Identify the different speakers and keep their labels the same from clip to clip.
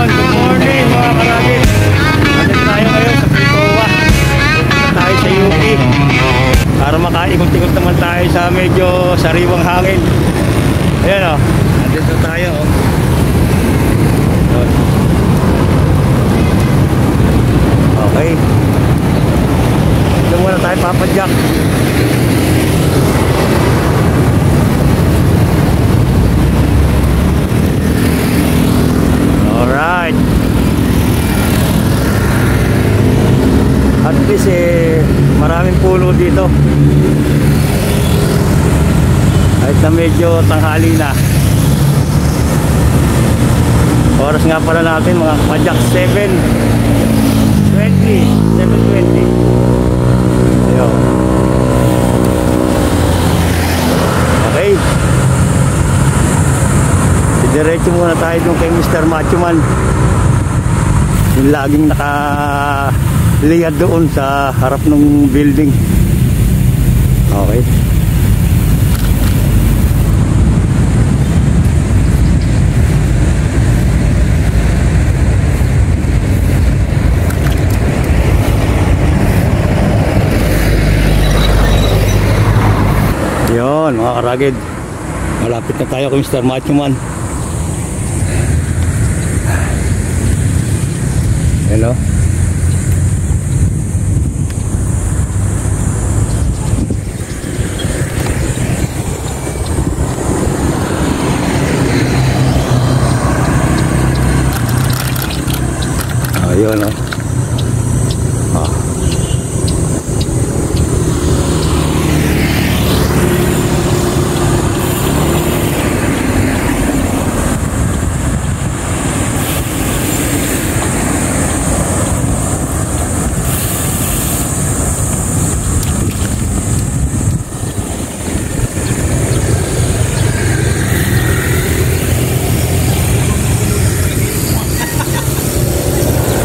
Speaker 1: good morning mga karagit. Nandito tayo ngayon sa Pilcoa. Punta tayo sa UP para makaikot-ikot naman tayo sa medyo sariwang hangin. Ayan o, nandito tayo o. Okay, ito muna tayo papadyak. Alright, at least maraming puno dito kahit na medyo tanghali na. Oras nga pala natin mga kapadyak, 7:20. Ayun. Okay, diretso muna tayo dun kay Mr. Macho Man, yung laging nakaliyad doon sa harap ng building. Okay, yun mga karagid, malapit na tayo kay Mr. Macho Man. Hello. Ayun o.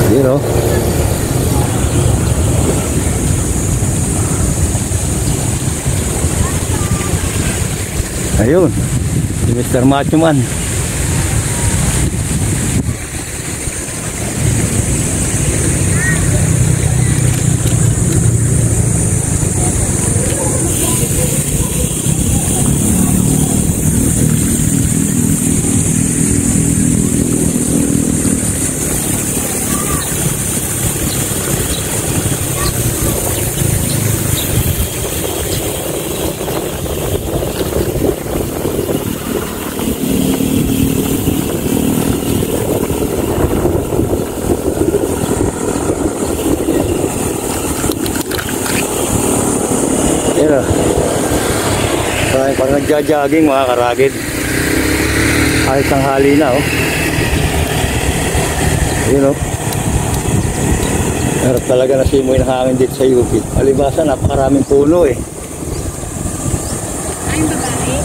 Speaker 1: Yun o. Ayun, si Mr. Macho Man. Yan o, tayo pang nagja-jogging mga karagid, kahit tanghali na o. Yun o, harap talaga na simoy na hangin dito sa UP. Alibasa, napakaraming puno eh.
Speaker 2: Ay, babae.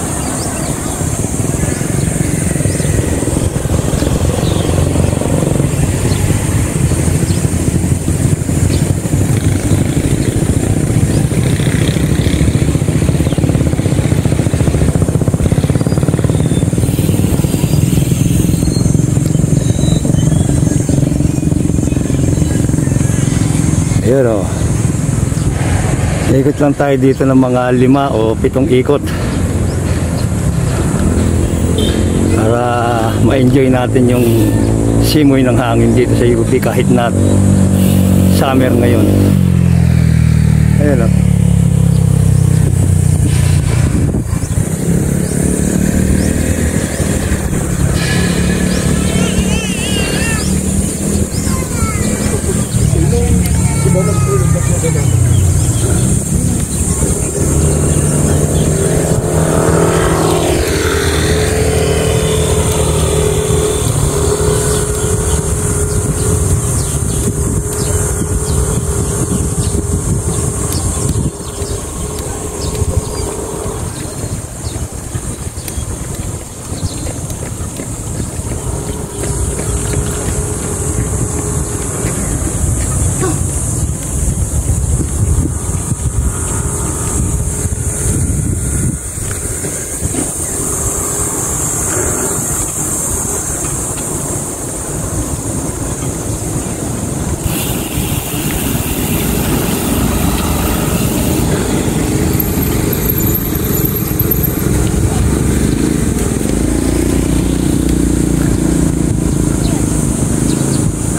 Speaker 1: Ayun o, ikot lang tayo dito ng mga 5 o 7 ikot para ma-enjoy natin yung simoy ng hangin dito sa UP kahit na summer ngayon. Ayun o.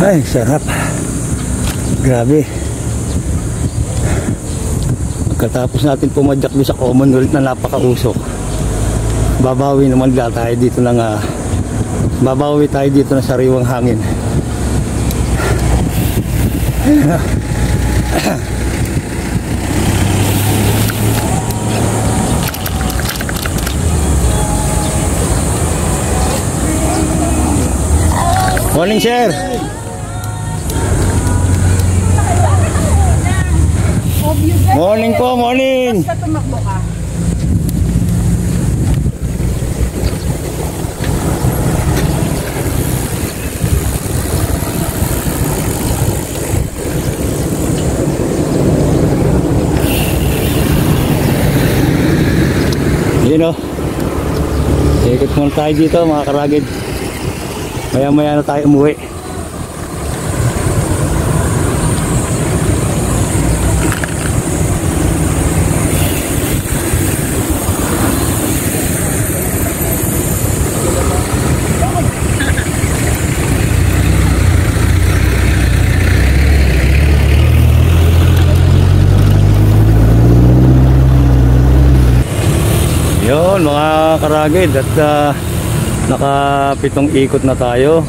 Speaker 1: Ay, sarap. Grabe. Pagkatapos natin pumadyak doon sa Commonwealth na napakausok, babawi naman tayo dito ng babawi tayo dito ng sariwang hangin. Morning, sir. Morning po, morning.
Speaker 2: Basta tumakbo ka.
Speaker 1: Yun o. Ikot muna tayo dito mga karagid. Maya maya na tayo umuwi. Yun mga karagid, at nakapitong ikot na tayo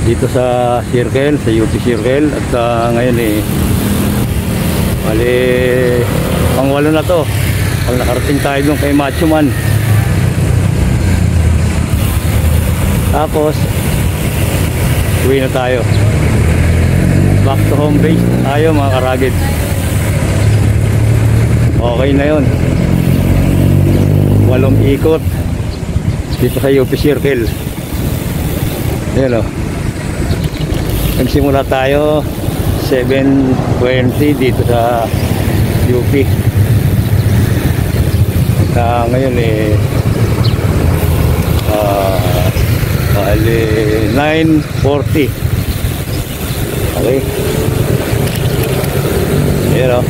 Speaker 1: dito sa circle, sa UP Circle, at ngayon bali pang-walo na to pag nakarating tayo dun kay Macho Man. Tapos uwi na tayo, back to home base tayo mga karagid. Okay na yun, 8 ikot dito sa UP Circle. Ayan o, nagsimula tayo 7:20 dito sa UP. Ngayon bali 9:40. Okay, ayan o.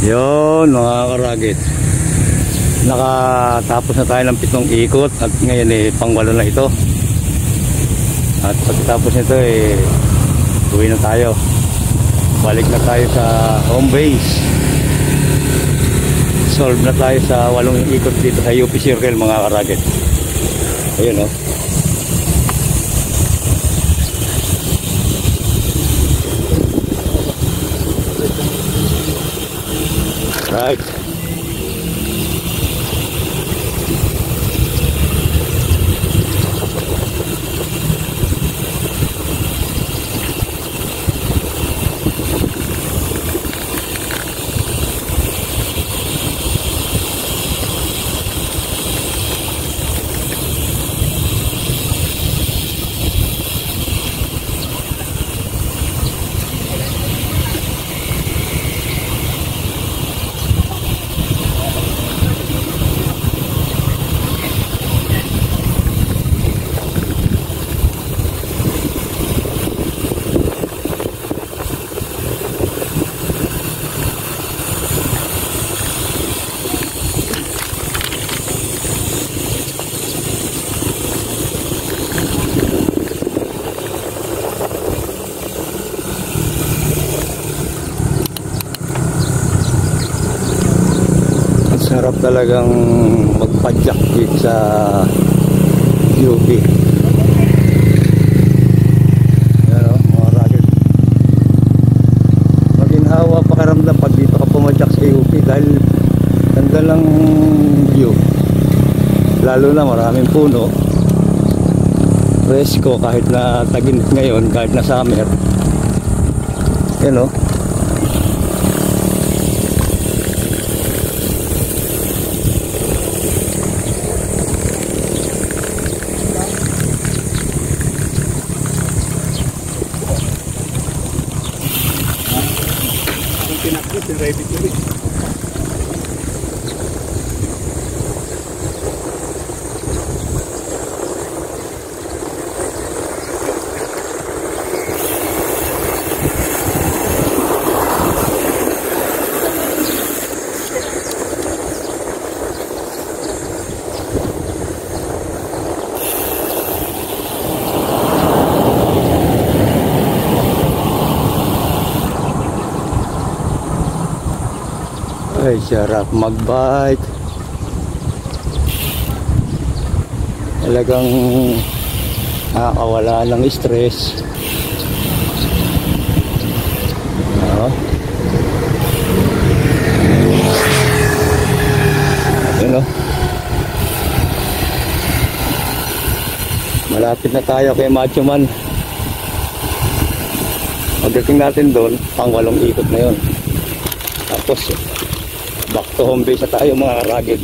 Speaker 1: Yun mga karagit, nakatapos na tayo ng 7 ikot at ngayon pang-8 na ito. At pagkatapos nito uwi na tayo, balik na tayo sa home base. Solve na tayo sa 8 ikot dito sa UP Circle mga karagit. Ayun o. Right. Sarap talagang magpadyak dito sa UP. Yan o, mga racket. Maginhawa pakiramdam pag dito ka pumadyak sa UP dahil ganda lang view. Lalo na maraming puno. Presko kahit na tag-init ngayon, kahit na summer. Yan o.
Speaker 2: Tinakbo, ready tuloy.
Speaker 1: Ay, sarap mag-bike. Talagang nakakawala ng stress. Ayun, malapit na tayo kay Macho Man. Pagdating natin doon, pang 8 ikot na yun. Tapos back to home base na tayo mga rugged.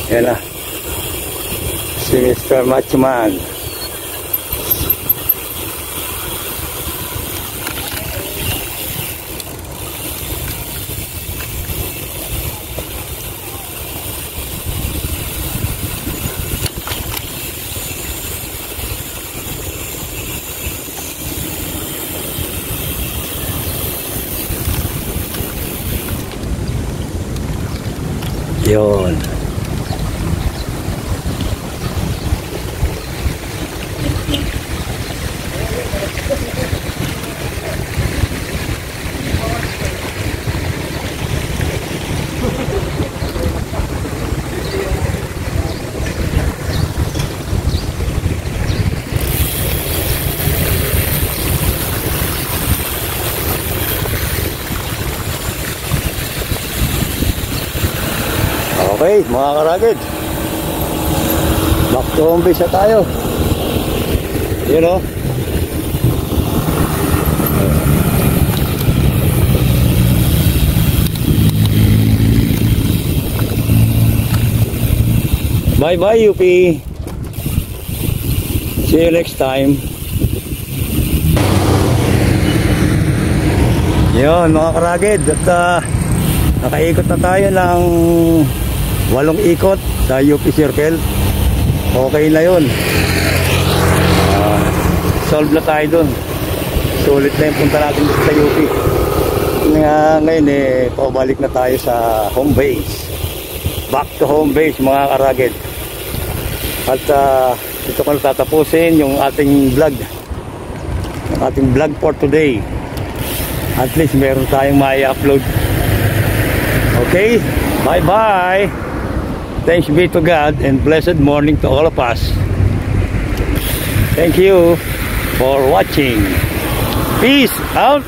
Speaker 1: Yan na si Mr. Macho Man. Yun. Okay, mga karagid, back to home base na tayo. Yun o. Bye bye UP. See you next time. Yun mga karagid, at nakaikot na tayo ng 8 ikot sa UP Circle. Okay na yun. Solve na tayo dun. Sulit na yung punta natin sa UP. Ngayon pabalik na tayo sa home base. Back to home base mga karagid. At ito ko na tatapusin yung ating vlog. Yung ating vlog for today. At least meron tayong mai-upload. Okay? Bye bye. Thanks be to God and blessed morning to all of us. Thank you for watching. Peace out.